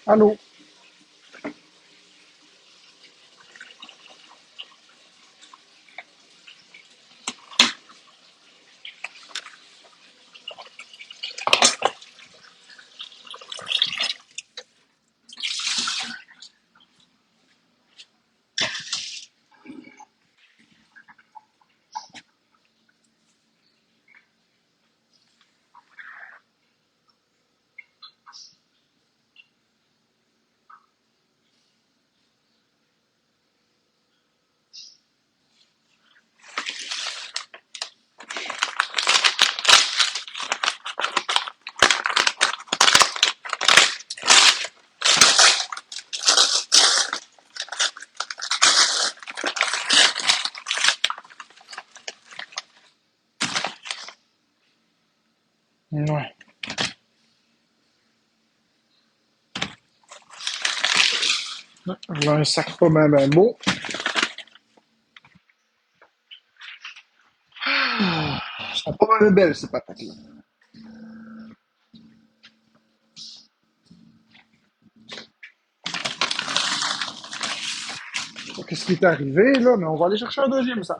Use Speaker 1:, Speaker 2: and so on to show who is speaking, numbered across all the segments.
Speaker 1: Allô? Ouais. J'ai un sac pas ben beau. Elles sont pas ben belles, ces patates-là. Je sais pas qu'est-ce qui est arrivé, là, mais on va aller chercher un deuxième sac.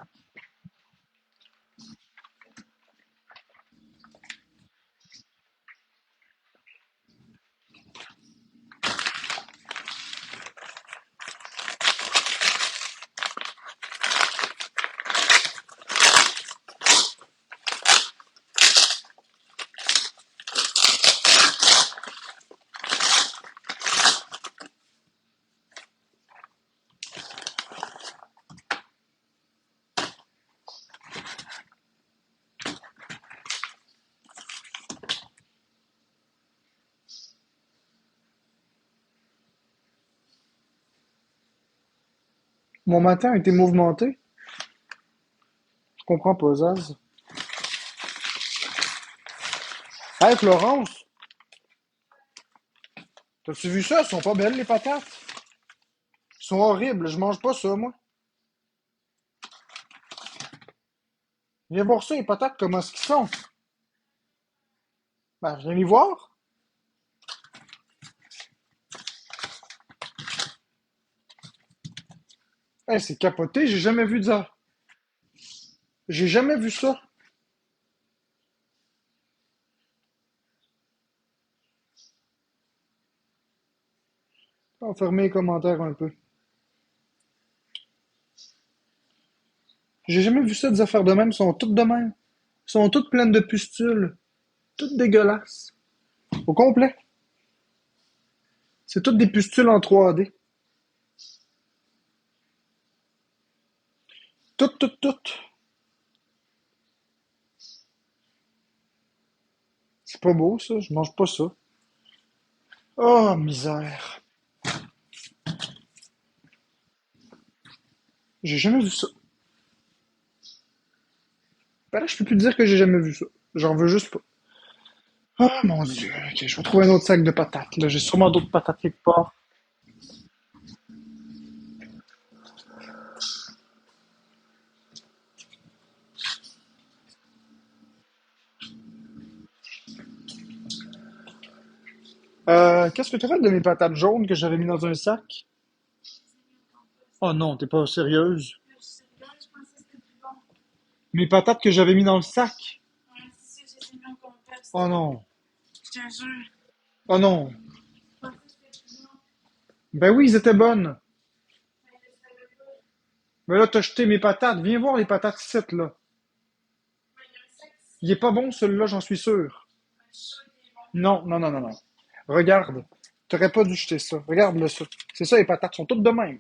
Speaker 1: Mon matin a été mouvementé. Je comprends pas, Zaz. Hey, Florence, t'as-tu vu ça? Elles sont pas belles, les patates. Elles sont horribles. Je mange pas ça, moi. Viens voir ça, les patates, comment est-ce qu'ils sont. Ben, viens les voir. Hey, c'est capoté, j'ai jamais vu de ça. J'ai jamais vu ça. On va fermer les commentaires un peu. J'ai jamais vu ça, des affaires de même. Elles sont toutes de même. Elles sont toutes pleines de pustules. Toutes dégueulasses. Au complet. C'est toutes des pustules en 3D. Toutes, toutes, toutes. C'est pas beau, ça. Je mange pas ça. Oh, misère. J'ai jamais vu ça. Ben là, je peux plus te dire que j'ai jamais vu ça. J'en veux juste pas. Oh, mon Dieu. Ok, je vais trouver un autre sac de patates. Là, j'ai sûrement d'autres patates quelque part. Qu'est-ce que tu as fait de mes patates jaunes que j'avais mis dans un sac? Oh non, t'es pas sérieuse. Mes patates que j'avais mis dans le sac. Oh non. Oh non. Ben oui, ils étaient bonnes. Mais là, t'as jeté mes patates. Viens voir les patates ici, là. Il est pas bon, celui-là, j'en suis sûr. Non, non, non, non, non. Regarde. T'aurais pas dû jeter ça. Regarde-le, ça. C'est ça, les patates sont toutes de même.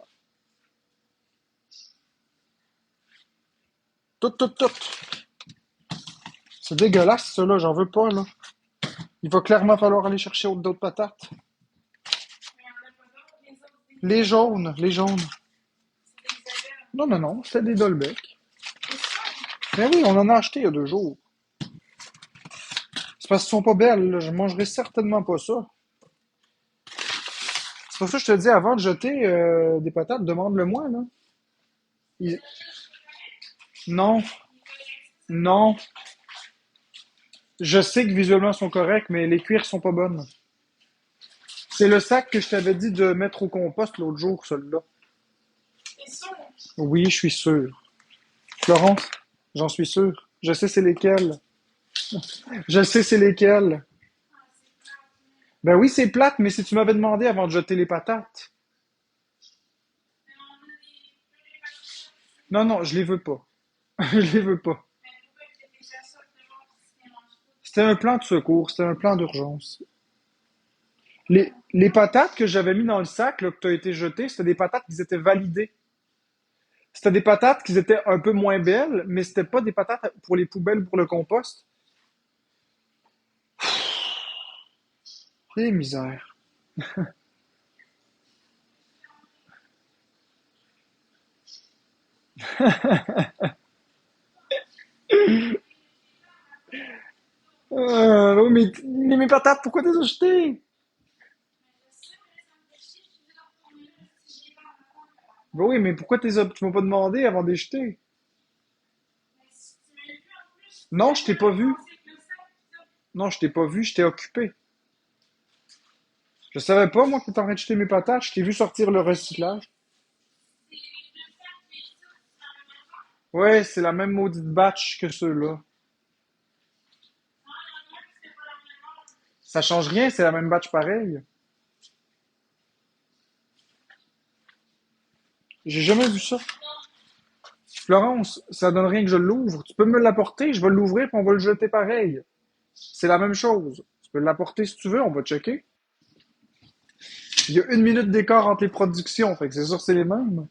Speaker 1: Toutes, toutes, toutes. C'est dégueulasse, ça, là. J'en veux pas, là. Il va clairement falloir aller chercher d'autres patates. Les jaunes, les jaunes. Non, non, non, c'est des Dolbeck. Mais oui, on en a acheté il y a 2 jours. C'est parce qu'elles sont pas belles, là. Je mangerai certainement pas ça. C'est pour ça que je te dis, avant de jeter des patates, demande-le-moi, là. Il- Non, non. Je sais que visuellement elles sont correctes, mais les cuirs sont pas bonnes. C'est le sac que je t'avais dit de mettre au compost l'autre jour, celui-là. Oui, je suis sûr. Florence, j'en suis sûr. Je sais c'est lesquels. Je sais c'est lesquels. Ben oui, c'est plate, mais si tu m'avais demandé avant de jeter les patates. Non, non, je les veux pas. Je les veux pas. C'était un plan de secours, c'était un plan d'urgence. Les patates que j'avais mis dans le sac, là, que tu as été jeté, c'était des patates qui étaient validées. C'était des patates qui étaient un peu moins belles, mais c'était pas des patates pour les poubelles, pour le compost. Eh, misère. Oui, mais mes patates, pourquoi t'es acheté? Ben oui, mais pourquoi tu m'as pas demandé avant de les jeter? Non, je t'ai pas vu. Non, je t'ai pas vu, j'étais occupé. Je savais pas, moi, que t'étais en train de jeter mes patates. Je t'ai vu sortir le recyclage. Ouais, c'est la même maudite batch que ceux-là. Ça change rien, c'est la même batch pareil. J'ai jamais vu ça. Florence, ça donne rien que je l'ouvre. Tu peux me l'apporter, je vais l'ouvrir puis on va le jeter pareil. C'est la même chose. Tu peux l'apporter si tu veux, on va checker. Il y a 1 minute d'écart entre les productions, fait que c'est sûr que c'est les mêmes.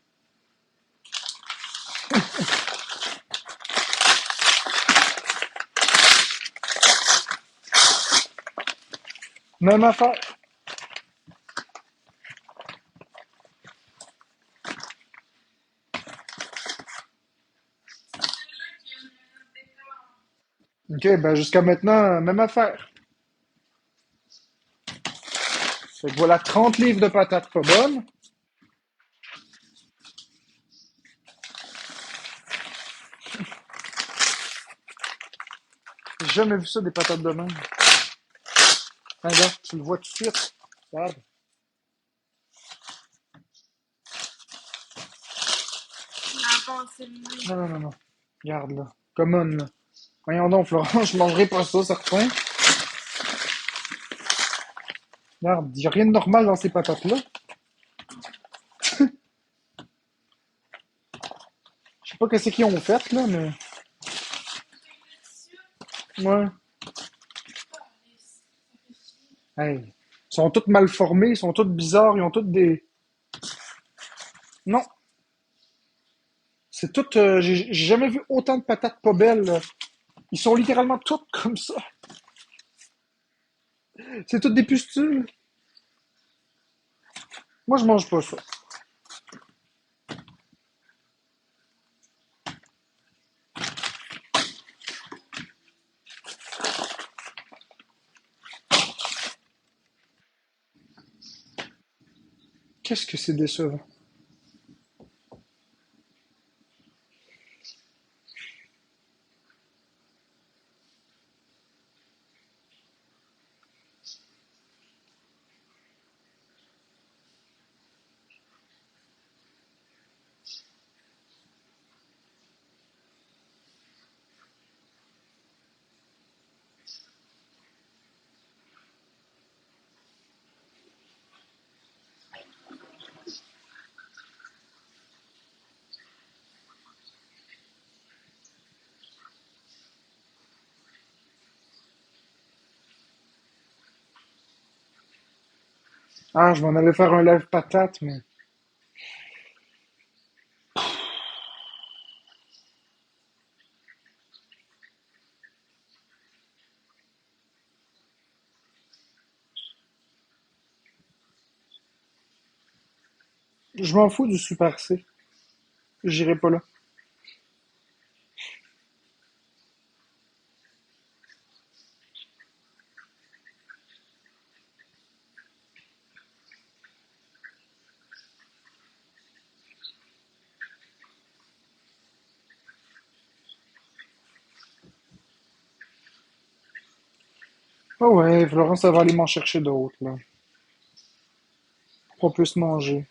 Speaker 1: Même affaire. Ok, ben jusqu'à maintenant, même affaire. Fait que voilà 30 livres de patates pas bonnes. J'ai jamais vu ça des patates de même. Regarde, tu le vois tout de suite. Regarde. Non, non, non, non. Regarde là. Come on là. Voyons donc, Florent, je mangerai pas ça, certain. Regarde, il n'y a rien de normal dans ces patates-là. Je sais pas qu'est-ce qu'ils ont fait, là, mais. Ouais. Hey. Ils sont toutes mal formés, ils sont toutes bizarres, ils ont toutes des. Non. C'est tout. J'ai jamais vu autant de patates pas belles, là. Ils sont littéralement toutes comme ça. C'est toutes des pustules. Moi, je mange pas ça. Qu'est-ce que c'est décevant. Ah, je m'en allais faire un lève patate, mais. Je m'en fous du Super C. J'irai pas là. Oh ouais, Florence, ça va aller m'en chercher d'autres, là. qu'on peut se manger.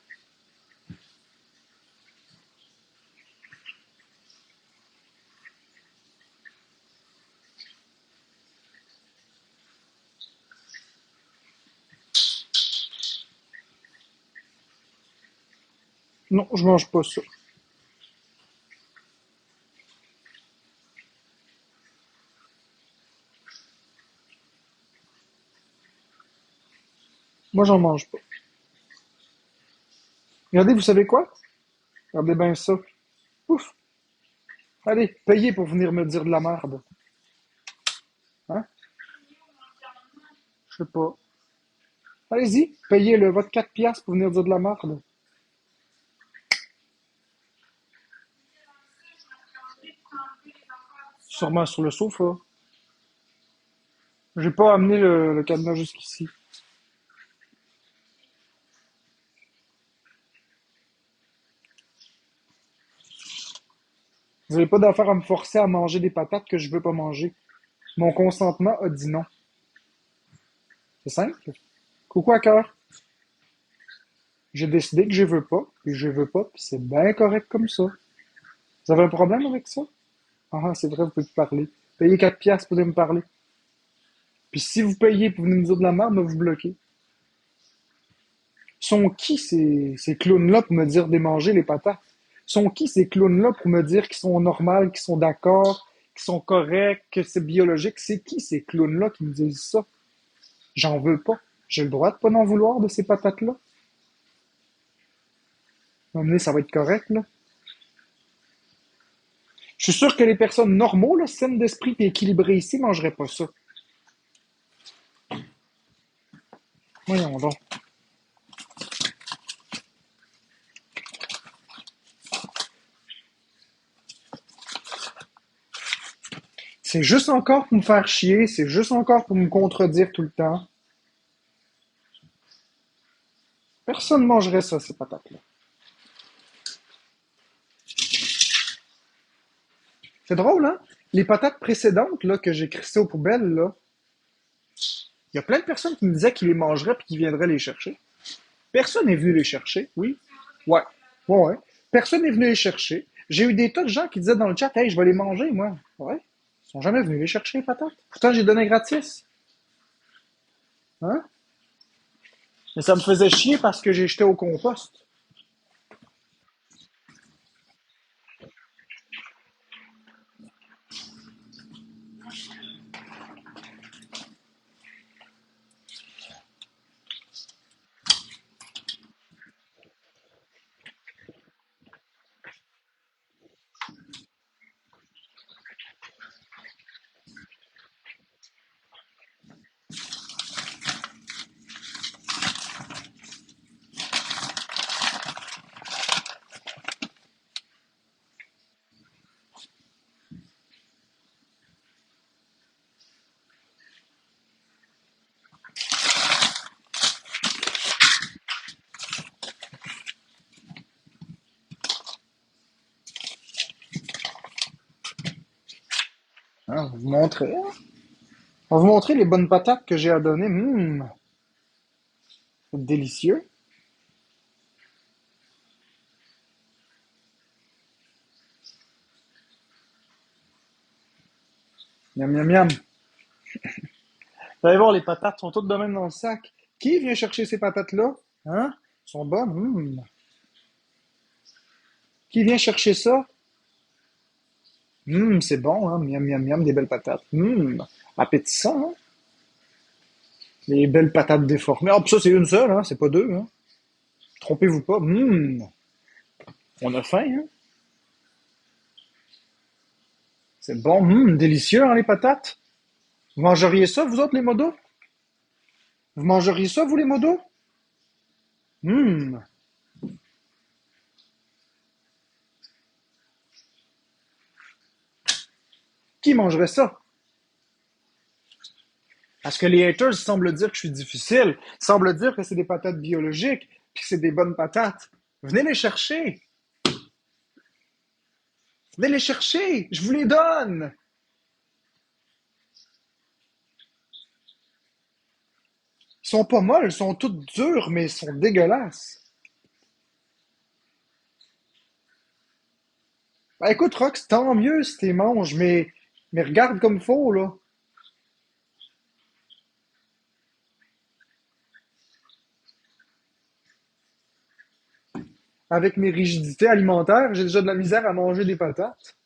Speaker 1: Non, je mange pas ça. Moi, j'en mange pas. Regardez, vous savez quoi? Regardez bien ça. Ouf! Allez, payez pour venir me dire de la merde. Hein? Je sais pas. Allez-y, payez le votre 4 piastres pour venir dire de la merde. Sûrement sur le sofa. J'ai pas amené le cadenas jusqu'ici. Vous n'avez pas d'affaire à me forcer à manger des patates que je veux pas manger. Mon consentement a dit non. C'est simple. Coucou à cœur. J'ai décidé que je veux pas, puis je veux pas, puis c'est bien correct comme ça. Vous avez un problème avec ça? Ah, c'est vrai, vous pouvez plus parler. Payez 4 piastres pour venir me parler. Puis si vous payez pour venir me dire de la merde, ben vous bloquez. Sont qui ces clowns-là pour me dire de manger les patates? Sont qui ces clowns-là pour me dire qu'ils sont normales, qu'ils sont d'accord, qu'ils sont corrects, que c'est biologique? C'est qui ces clowns-là qui me disent ça? J'en veux pas. J'ai le droit de pas en vouloir de ces patates-là. À un moment donné, ça va être correct, là. Je suis sûr que les personnes normaux, là, saines d'esprit et équilibrées ici, mangeraient pas ça. Voyons donc. C'est juste encore pour me faire chier, c'est juste encore pour me contredire tout le temps. Personne ne mangerait ça, ces patates-là. C'est drôle, hein? Les patates précédentes, là, que j'ai crissées aux poubelles, là, il y a plein de personnes qui me disaient qu'ils les mangeraient puis qu'ils viendraient les chercher. Personne n'est venu les chercher, oui. Ouais. Ouais, ouais. Personne n'est venu les chercher. J'ai eu des tas de gens qui disaient dans le chat, hey, je vais les manger, moi. Ouais. Ils sont jamais venus les chercher, les patates. Pourtant, j'ai donné gratis. Hein? Mais ça me faisait chier parce que j'ai jeté au compost. Hein, on va vous montrer. On va vous montrer les bonnes patates que j'ai à donner. C'est délicieux. Miam, miam, miam. Vous allez voir, les patates sont toutes de même dans le sac. Qui vient chercher ces patates-là? Hein? Elles sont bonnes. Qui vient chercher ça? C'est bon, hein? Miam, miam, miam, des belles patates. Appétissant, hein? Les belles patates déformées. Ah, puis ça, c'est une seule, hein? C'est pas deux, hein? Trompez-vous pas. On a faim, hein? C'est bon, délicieux, hein, les patates? Vous mangeriez ça, vous autres, les modos? Vous mangeriez ça, vous, les modos? Hum, qui mangerait ça? Parce que les haters semblent dire que je suis difficile, semblent dire que c'est des patates biologiques, puis que c'est des bonnes patates. Venez les chercher. Venez les chercher. Je vous les donne. sont pas molles, sont toutes dures, mais sont dégueulasses. Ben, écoute, Rox, tant mieux si t'es manges, mais regarde comme faut, là. Avec mes rigidités alimentaires, j'ai déjà de la misère à manger des patates.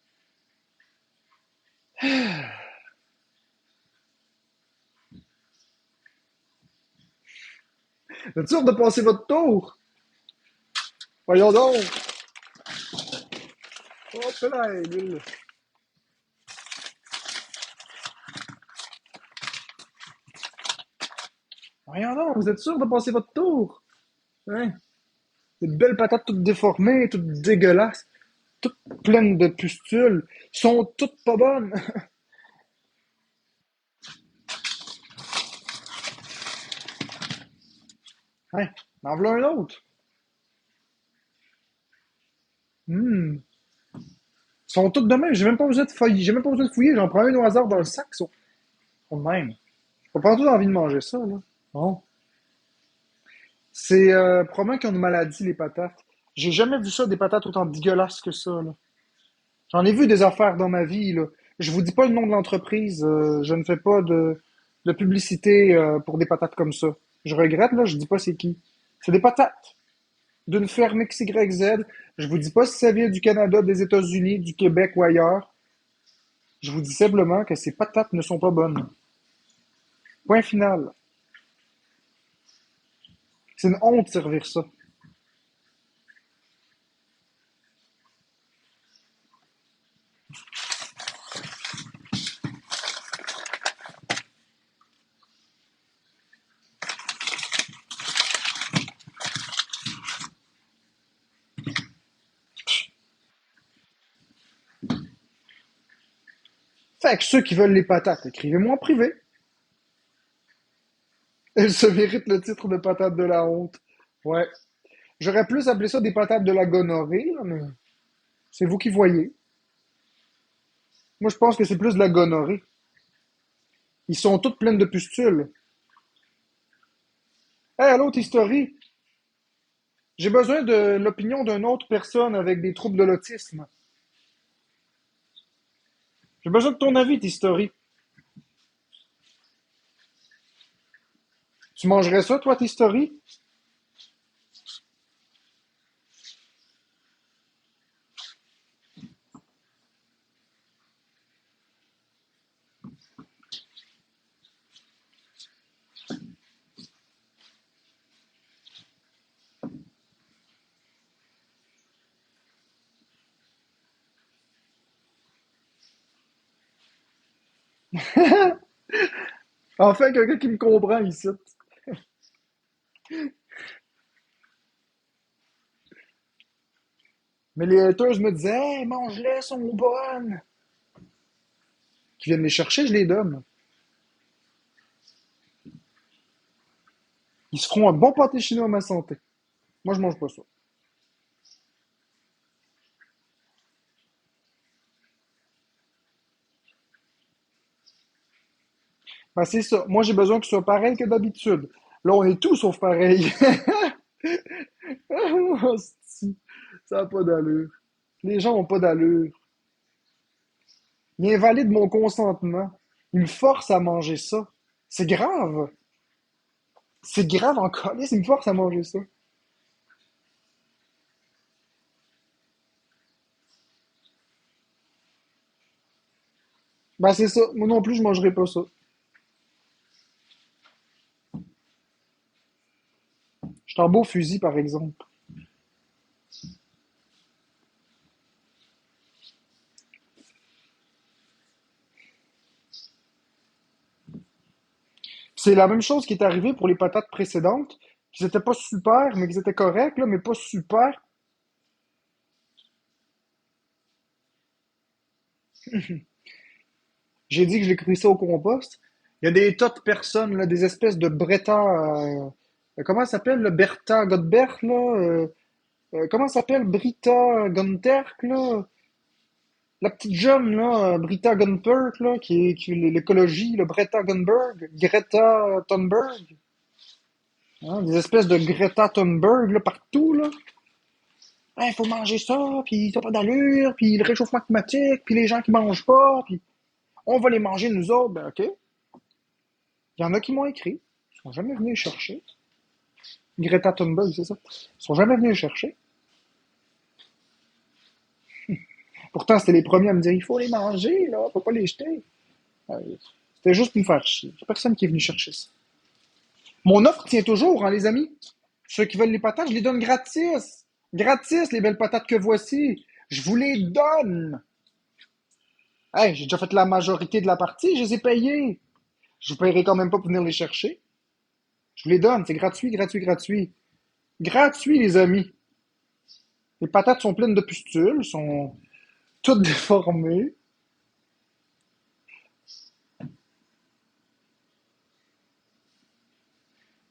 Speaker 1: Vous êtes sûr de passer votre tour? Voyons donc. Hop là, l'huile. Voyons donc, vous êtes sûr de passer votre tour? Hein? Des belles patates toutes déformées, toutes dégueulasses, toutes pleines de pustules, sont toutes pas bonnes. Hein? En voilà un autre. Hmm. Sont toutes de même, j'ai même pas besoin de feuiller, j'ai même pas besoin de fouiller, j'en prends un au hasard dans le sac, sont de même. J'ai pas tout envie de manger ça, là. Bon. C'est probablement qu'ils ont une maladie, les patates. J'ai jamais vu ça, des patates autant dégueulasses que ça, là. J'en ai vu des affaires dans ma vie, là. Je vous dis pas le nom de l'entreprise, je ne fais pas de publicité pour des patates comme ça. Je regrette, là, je dis pas c'est qui. C'est des patates d'une ferme XYZ. Je vous dis pas si ça vient du Canada, des États-Unis, du Québec ou ailleurs. Je vous dis simplement que ces patates ne sont pas bonnes. Point final. C'est une honte de servir ça. Fait que ceux qui veulent les patates, écrivez-moi en privé. Elles se méritent le titre de patate de la honte. Ouais. J'aurais plus appelé ça des patates de la gonorrhée, là, mais c'est vous qui voyez. Moi, je pense que c'est plus de la gonorrhée. Ils sont toutes pleines de pustules. Hey, allô, History. J'ai besoin de l'opinion d'une autre personne avec des troubles de l'autisme. J'ai besoin de ton avis, History. Tu mangerais ça, toi, History? Enfin, quelqu'un qui me comprend ici. Mais les haters me disaient, hey, mange-les, elles sont bonnes. Qui viennent les chercher, je les donne. Ils se feront un bon pâté chinois à ma santé. Moi, je mange pas ça. Ben, c'est ça. Moi, j'ai besoin que ce soit pareil que d'habitude. Là, on est tous sauf pareil. Hostie, ça n'a pas d'allure. Les gens ont pas d'allure. Ils invalident mon consentement. Ils me forcent à manger ça. C'est grave. C'est grave encore. Ils me forcent à manger ça. Ben, c'est ça. Moi non plus, je mangerai pas ça. Je suis en beau fusil, par exemple. C'est la même chose qui est arrivée pour les patates précédentes. Qui étaient pas super, mais qui étaient corrects, là, mais pas super. J'ai dit que je l'écrivais ça au compost. Il y a des tas de personnes, là, des espèces de Bretta. Comment ça s'appelle, le Bertha Godbert, là? Comment ça s'appelle? Brita Gunterk, là? La petite jeune, là, Brita Gunberg, là, qui est l'écologie, le Greta Gunberg, Greta Thunberg. Hein, des espèces de Greta Thunberg là, partout, là. Il faut manger ça, puis ça n'a pas d'allure, puis le réchauffement climatique, puis les gens qui mangent pas, puis on va les manger nous autres. Ben, OK. Il y en a qui m'ont écrit. Ils sont jamais venus les chercher. Greta Thunberg, c'est ça. Ils sont jamais venus les chercher. Pourtant, c'était les premiers à me dire, il faut les manger, là, faut pas les jeter. Euh, C'était juste pour me faire chier. Il y a personne qui est venu chercher ça. Mon offre tient toujours, hein, les amis. Ceux qui veulent les patates, je les donne gratis. Gratis, les belles patates que voici. Je vous les donne. Hey, j'ai déjà fait la majorité de la partie, je les ai payées. Je vous paierai quand même pas pour venir les chercher. Je vous les donne, c'est gratuit, gratuit, gratuit. Gratuit, les amis. Les patates sont pleines de pustules, sont toutes déformées.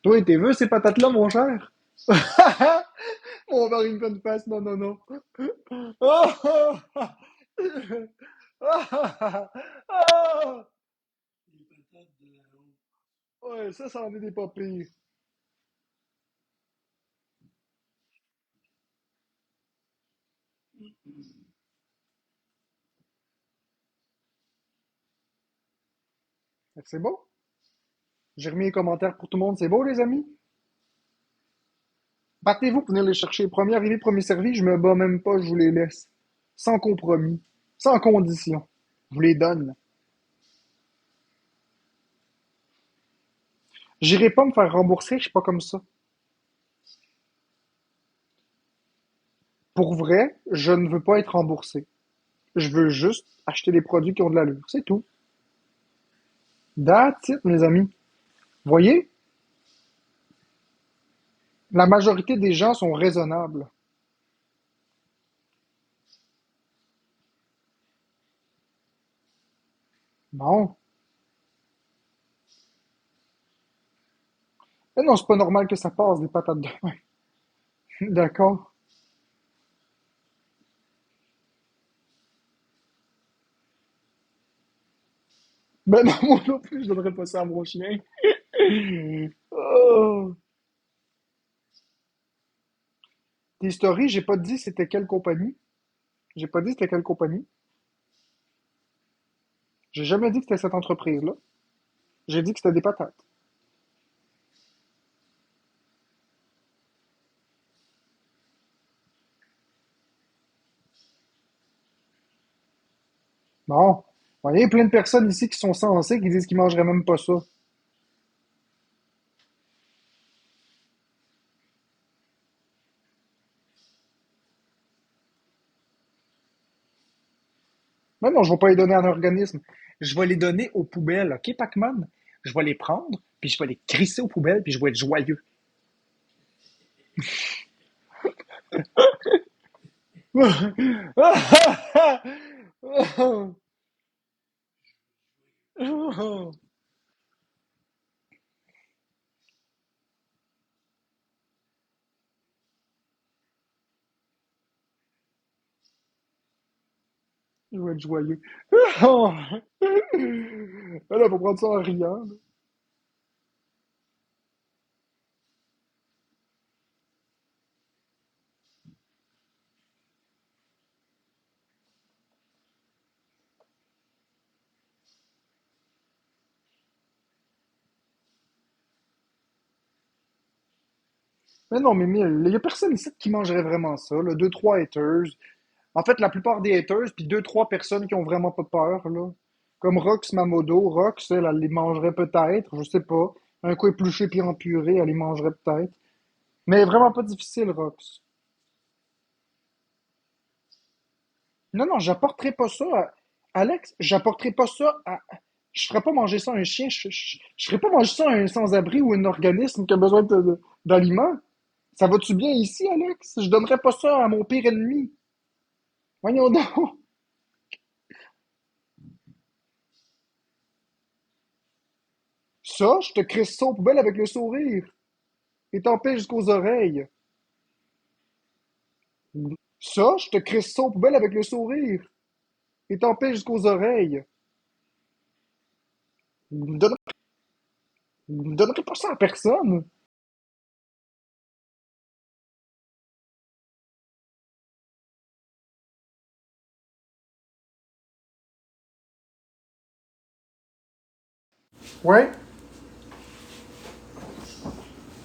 Speaker 1: Toi, t'es veux ces patates-là, mon cher? On va avoir une bonne face, non, non, non. Oh, oh, ouais, ça en est des pas pires. C'est beau? J'ai remis les commentaires pour tout le monde, c'est beau, les amis? Battez-vous pour venir les chercher. Premier arrivé, premier servi, je me bats même pas, je vous les laisse. Sans compromis, sans condition. Je vous les donne. J'irai pas me faire rembourser, je suis pas comme ça. Pour vrai, je ne veux pas être remboursé. Je veux juste acheter des produits qui ont de l'allure. C'est tout. That's it, mes amis. Voyez, la majorité des gens sont raisonnables. Non. Mais non, c'est pas normal que ça passe des patates de main. D'accord. Ben non, moi non plus, je donnerais pas ça à mon chien. Oh. Tes stories, j'ai pas dit c'était quelle compagnie. J'ai pas dit c'était quelle compagnie. J'ai jamais dit que c'était cette entreprise-là. J'ai dit que c'était des patates. Bon. Il y a plein de personnes ici qui sont sensées qui disent qu'ils mangeraient même pas ça. Mais non, je vais pas les donner à un organisme. Je vais les donner aux poubelles, OK, Pac-Man? Je vais les prendre, puis je vais les crisser aux poubelles, puis je vais être joyeux. Je vais être joyeux. Ben là, faut prendre ça en riant. Là. Mais non, mais il y a personne ici qui mangerait vraiment ça. Là. Deux, trois haters. En fait, la plupart des haters, puis deux, trois personnes qui ont vraiment pas peur, là. Comme Rox Mamodo. Rox, elle les mangerait peut-être, je sais pas. Un coup épluché puis en purée, elle les mangerait peut-être. Mais vraiment pas difficile, Rox. Non, non, j'apporterai pas ça Alex, j'apporterai pas ça à... Je ferai pas manger ça à un chien. Je ferai pas manger ça à un sans-abri ou un organisme qui a besoin d'aliments. Ça va-tu bien ici, Alex? Je donnerais pas ça à mon pire ennemi. Voyons donc. Ça, je te crisse ça aux poubelles avec le sourire. Et t'en paies jusqu'aux oreilles. Ça, je te crisse ça aux poubelles avec le sourire. Et t'en paies jusqu'aux oreilles. Vous me donnerez pas ça à personne. Ouais.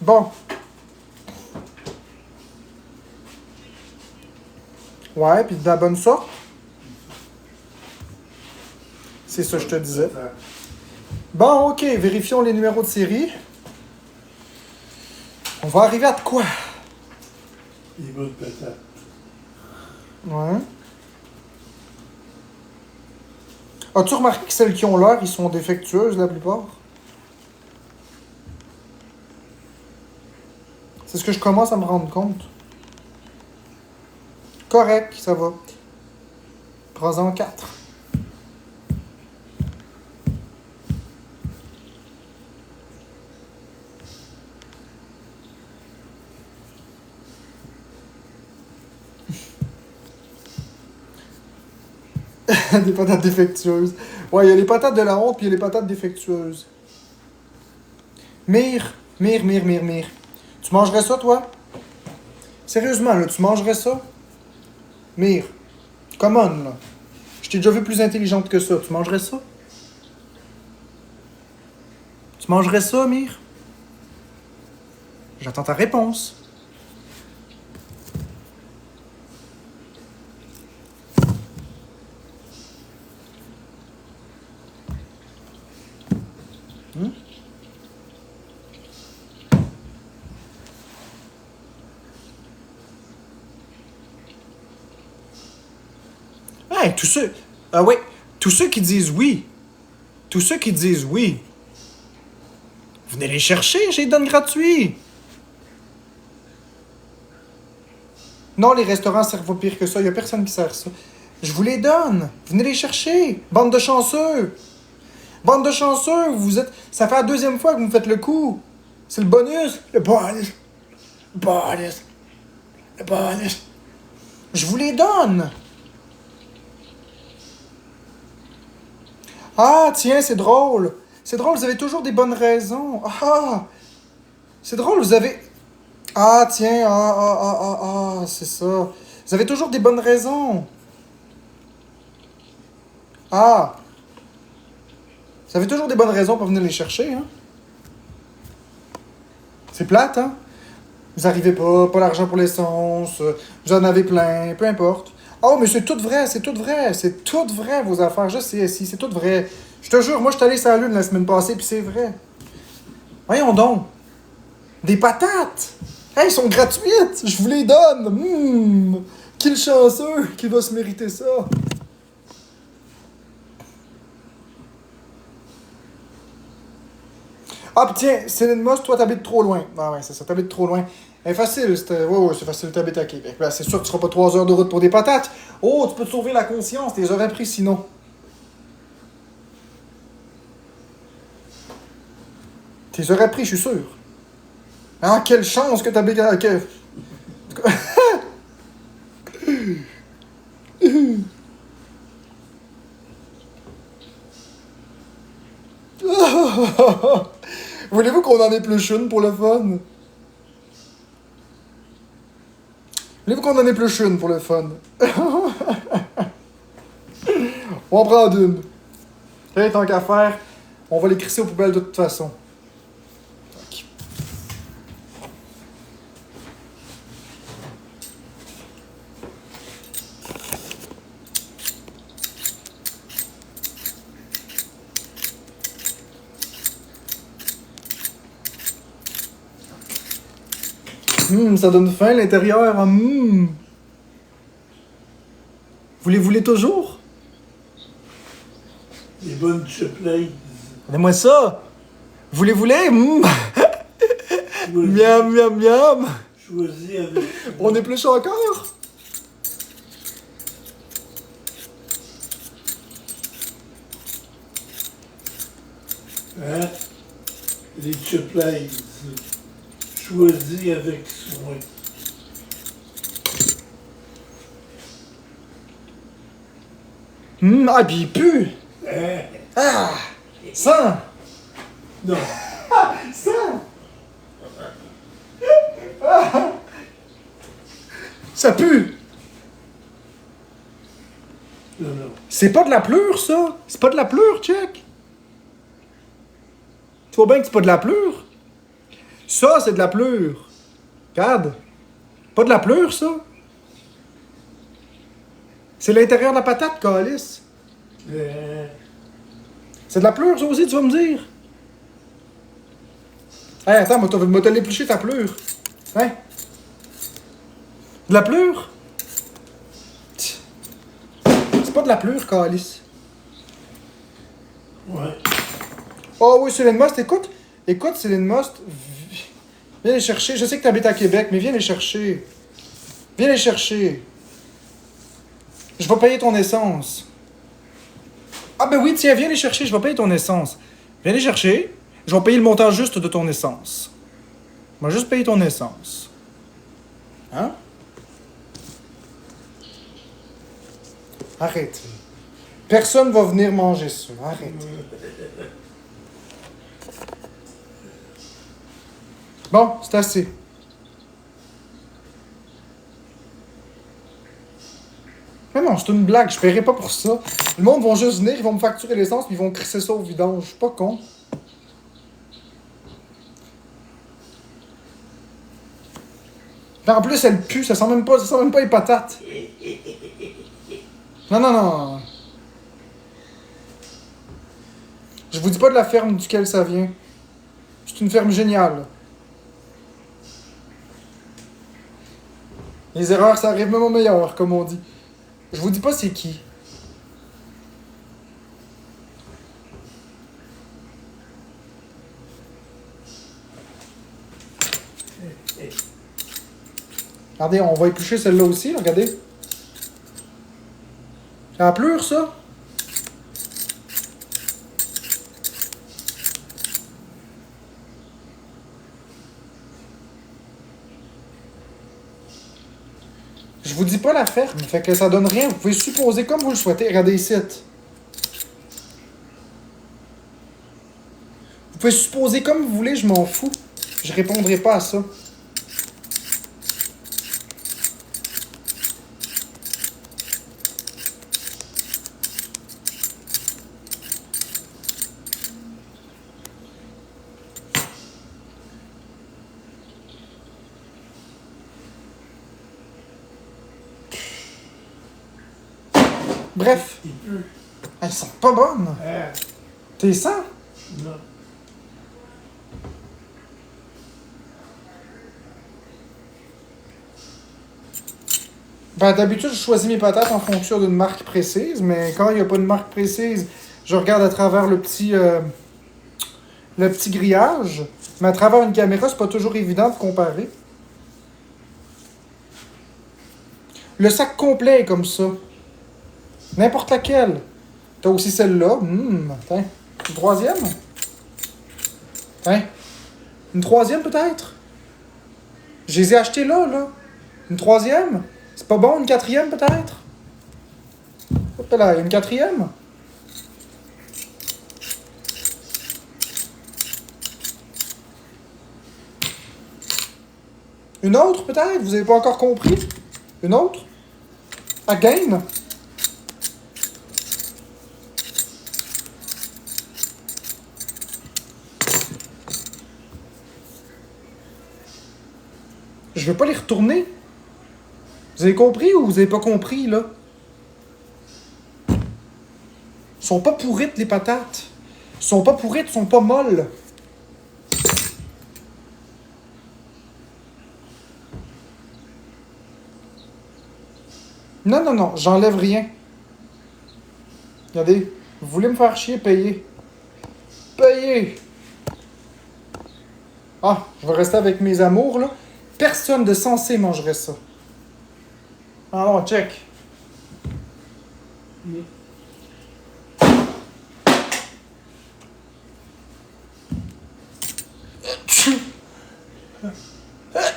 Speaker 1: Bon. Ouais, puis de la bonne sorte. C'est ça que je te disais. Bon, ok, vérifions les numéros de série. On va arriver à de quoi?
Speaker 2: Les bonnes patates.
Speaker 1: Ouais. As-tu remarqué que celles qui ont l'heure, ils sont défectueuses la plupart? C'est ce que je commence à me rendre compte. Correct, ça va. Prends-en 4. Des patates défectueuses. Ouais, il y a les patates de la honte, puis il y a les patates défectueuses. Mire. Tu mangerais ça, toi? Sérieusement, là, tu mangerais ça? Mire. Come on, là. Je t'ai déjà vu plus intelligente que ça. Tu mangerais ça? Tu mangerais ça, Mire? J'attends ta réponse. Hey, tous ceux... Ah oui, tous ceux qui disent oui. Tous ceux qui disent oui. Venez les chercher, je les donne gratuits. Non, les restaurants servent pas pire que ça. Il y a personne qui sert ça. Je vous les donne. Venez les chercher. Bande de chanceux. Bande de chanceux, vous êtes... Ça fait la deuxième fois que vous me faites le coup. C'est le bonus. Le bonus. Le bonus. Le bonus. Je vous les donne. Ah, tiens, c'est drôle. C'est drôle, vous avez toujours des bonnes raisons. Ah, c'est drôle, vous avez... Ah, tiens, c'est ça. Vous avez toujours des bonnes raisons. Ah. Vous avez toujours des bonnes raisons pour venir les chercher, hein. C'est plate, hein. Vous arrivez pas l'argent pour l'essence, vous en avez plein, peu importe. Oh, mais c'est tout vrai, c'est tout vrai, c'est tout vrai, vos affaires, je sais, si, c'est tout vrai. Je te jure, moi, je suis allé sur la Lune la semaine passée, puis c'est vrai. Voyons donc. Des patates! Hey, elles sont gratuites! Je vous les donne! Quel chanceux qui va se mériter ça! Ah, pis tiens, Céline Moss, toi, t'habites trop loin. Ah ouais, c'est ça, t'habites trop loin. C'est facile, ouais, c'est facile, t'habites à Québec. Ben, c'est sûr que tu seras pas 3 heures de route pour des patates. Oh, tu peux te sauver la conscience, t'es aurais pris sinon. T'es aurais pris, je suis sûr. Ah, quelle chance que t'habites à... Voulez-vous qu'on en épluche une pour le fun? Voulez-vous qu'on en épluche une pour le fun? On en prend d'une. Hey, tant qu'à faire, on va les crisser aux poubelles de toute façon. Tac. Ça donne faim l'intérieur. Vous les voulez toujours?
Speaker 2: Les bonnes chiplets.
Speaker 1: Donnez-moi ça! Vous les voulez? Miam, miam, miam!
Speaker 2: Choisis avec...
Speaker 1: On épluche encore?
Speaker 2: Hein? Les chiplets. Choisis avec soin.
Speaker 1: Ah, pis il pue!
Speaker 2: Hein?
Speaker 1: Ah! Ça!
Speaker 2: Non.
Speaker 1: Ça! Ah! Ça pue!
Speaker 2: Non.
Speaker 1: C'est pas de la pleure, ça! C'est pas de la pleure, check! vois bien que c'est pas de la pleure? Ça, c'est de la pleure. Regarde. Pas de la pleure, ça. C'est l'intérieur de la patate, calice. C'est de la pleure, ça aussi, tu vas me dire. Hey, attends, moi, t'as l'épluché ta pleure. Hein? De la pleure? C'est pas de la pleure, calice.
Speaker 2: Ouais.
Speaker 1: Oh oui, Céline Most, écoute. Écoute, Céline Most, viens les chercher. Je sais que t'habites à Québec, mais viens les chercher. Viens les chercher. Je vais payer ton essence. Ah ben oui, tiens, viens les chercher, je vais payer ton essence. Viens les chercher, je vais payer le montant juste de ton essence. Je vais juste payer ton essence. Hein? Arrête. Personne va venir manger ça. Arrête. Bon, c'est assez. Mais non, c'est une blague, je paierai pas pour ça. Le monde va juste venir, ils vont me facturer l'essence, puis ils vont crisser ça au vidange. Je suis pas con. Puis en plus, elle pue, ça sent même pas les patates. Non, non, non. Je vous dis pas de la ferme duquel ça vient. C'est une ferme géniale. Les erreurs, ça arrive même au meilleur, comme on dit. Je vous dis pas c'est qui. Regardez, on va éplucher celle-là aussi, là, regardez. Ça pleure, ça? Je vous dis pas la ferme, fait que ça donne rien. Vous pouvez supposer comme vous le souhaitez. Regardez ici. Vous pouvez supposer comme vous voulez, je m'en fous. Je répondrai pas à ça. Bref,
Speaker 2: Il pleut.
Speaker 1: elles sont pas bonnes.
Speaker 2: Ah,
Speaker 1: T'es sans?
Speaker 2: non.
Speaker 1: Ben, d'habitude, je choisis mes patates en fonction d'une marque précise, mais quand il n'y a pas de marque précise, je regarde à travers le petit grillage. Mais à travers une caméra, c'est pas toujours évident de comparer. Le sac complet est comme ça. N'importe laquelle. T'as aussi celle-là. Attends. Une troisième? Hein? Une troisième peut-être? Je les ai achetés là. Une troisième? C'est pas bon, une quatrième peut-être? Hop là, une quatrième? Une autre peut-être? Vous avez pas encore compris? Une autre? Again? Je veux pas les retourner. Vous avez compris ou vous avez pas compris, là? Sont pas pourrites, les patates. Sont pas pourrites, sont pas molles. Non, non, non, j'enlève rien. Regardez, vous voulez me faire chier, payez. Payez! Ah, je vais rester avec mes amours, là. Personne de sensé mangerait ça. Alors, check.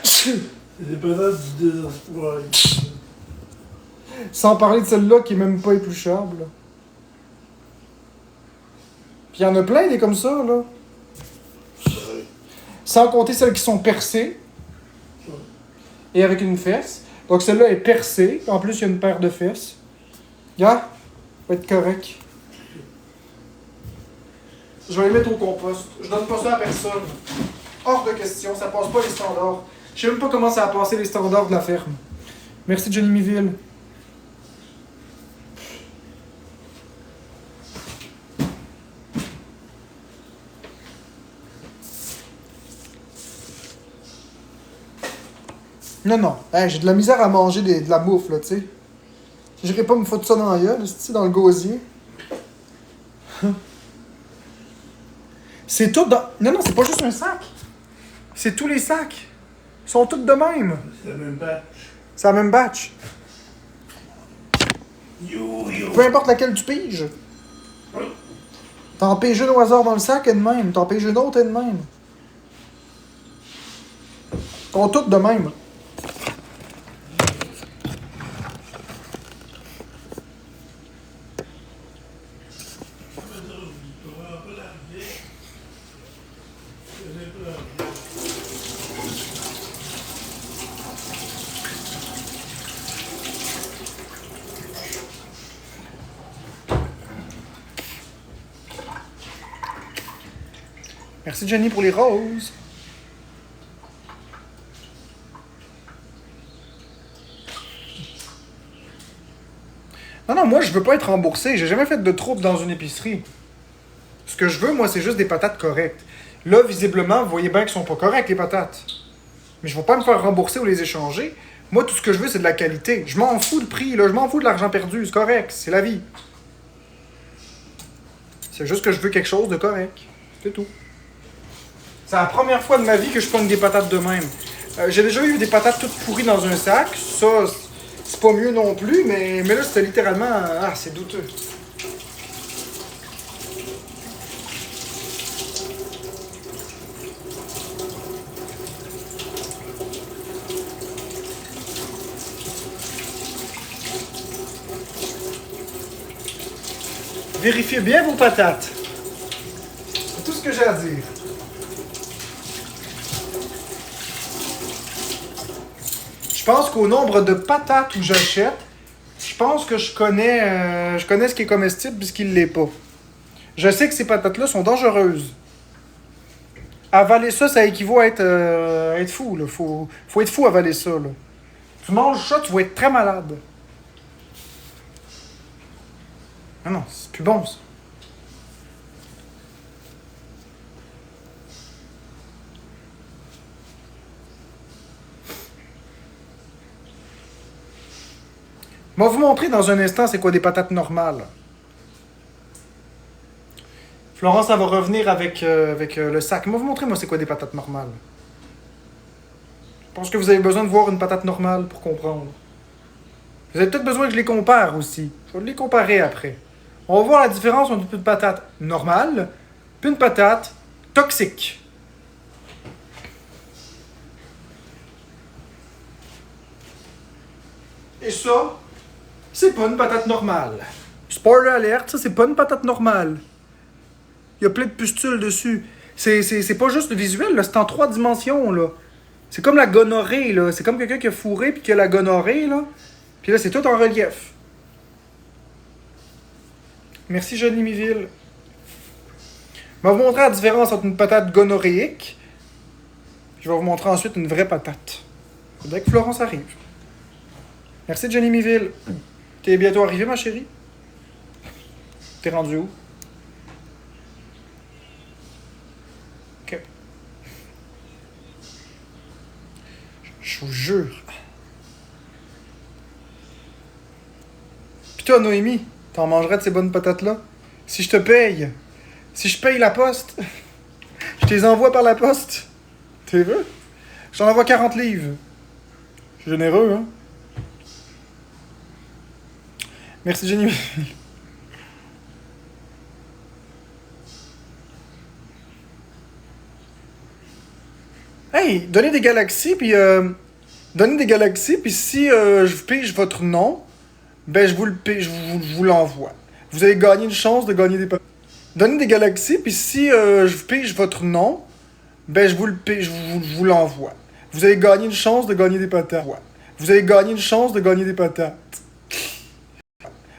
Speaker 2: C'est des patates du désespoir.
Speaker 1: Sans parler de celle-là qui est même pas épluchable. Là. Puis il y en a plein des comme ça, là. Sans compter celles qui sont percées. Et avec une fesse. Donc celle-là est percée. En plus, il y a une paire de fesses. Regarde, va être correct. Je vais les mettre au compost. Je donne pas ça à personne. Hors de question, ça passe pas les standards. Je sais même pas comment ça a passé les standards de la ferme. Merci Johnny Miville. Non, non. Hey, j'ai de la misère à manger de la bouffe, là, tu sais. J'irai pas me foutre ça dans la gueule, dans le gosier. C'est tout dans... Non, non, c'est pas juste un sac. C'est tous les sacs. Ils sont tous de même.
Speaker 2: C'est le même batch.
Speaker 1: C'est la même batch.
Speaker 2: Yo.
Speaker 1: Peu importe laquelle tu piges. T'en piges une au hasard dans le sac et de même. T'en piges une autre et de même. Ils sont toutes de même. Merci Jenny pour les roses. Non, non, moi je veux pas être remboursé. J'ai jamais fait de trouble dans une épicerie. Ce que je veux, moi, c'est juste des patates correctes. Là, visiblement, vous voyez bien qu'elles sont pas correctes, les patates. Mais je vais pas me faire rembourser ou les échanger. Moi, tout ce que je veux, c'est de la qualité. Je m'en fous de prix, là. Je m'en fous de l'argent perdu. C'est correct. C'est la vie. C'est juste que je veux quelque chose de correct. C'est tout. C'est la première fois de ma vie que je pogne des patates de même. J'ai déjà eu des patates toutes pourries dans un sac. Ça, c'est pas mieux non plus, mais là, c'était littéralement... Ah, c'est douteux. Vérifiez bien vos patates. C'est tout ce que j'ai à dire. Je pense qu'au nombre de patates que j'achète, je pense que je connais ce qui est comestible et ce qui ne l'est pas. Je sais que ces patates-là sont dangereuses. Avaler ça, ça équivaut à être fou. Là. Faut être fou à avaler ça. Là. Tu manges ça, tu vas être très malade. Ah non, c'est plus bon ça. Je vais vous montrer dans un instant c'est quoi des patates normales. Florence, elle va revenir avec le sac. Je vais vous montrer moi c'est quoi des patates normales. Je pense que vous avez besoin de voir une patate normale pour comprendre. Vous avez peut-être besoin que je les compare aussi. Je vais les comparer après. On va voir la différence entre une patate normale et une patate toxique. Et ça, c'est pas une patate normale. Spoiler alert, ça c'est pas une patate normale. Il y a plein de pustules dessus. C'est pas juste visuel, là, c'est en 3 dimensions, là. C'est comme la gonorrhée, là. C'est comme quelqu'un qui a fourré puis qui a la gonorrhée, là. Puis là, c'est tout en relief. Merci, Johnny Miville. Je vais vous montrer la différence entre une patate gonorrhéique. Je vais vous montrer ensuite une vraie patate. Faudrait que Florence arrive. Merci, Johnny Miville. T'es bientôt arrivé, ma chérie? T'es rendu où? Ok. Je vous jure. Puis toi, Noémie, t'en mangerais de ces bonnes patates-là? Si je te paye, si je paye la poste, je te les envoie par la poste. T'es veux? J'en envoie 40 livres. Je suis généreux, hein? Merci, Jenny. Hey, donnez des galaxies, puis si je vous pige votre nom, ben je vous l'envoie. Vous avez gagné une chance de gagner des patates. Donnez des galaxies, puis si je vous pige votre nom, ben je vous l'envoie. Vous avez gagné une chance de gagner des patates. Vous avez gagné une chance de gagner des patates.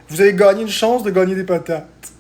Speaker 1: Vous avez gagné une chance de gagner des patates.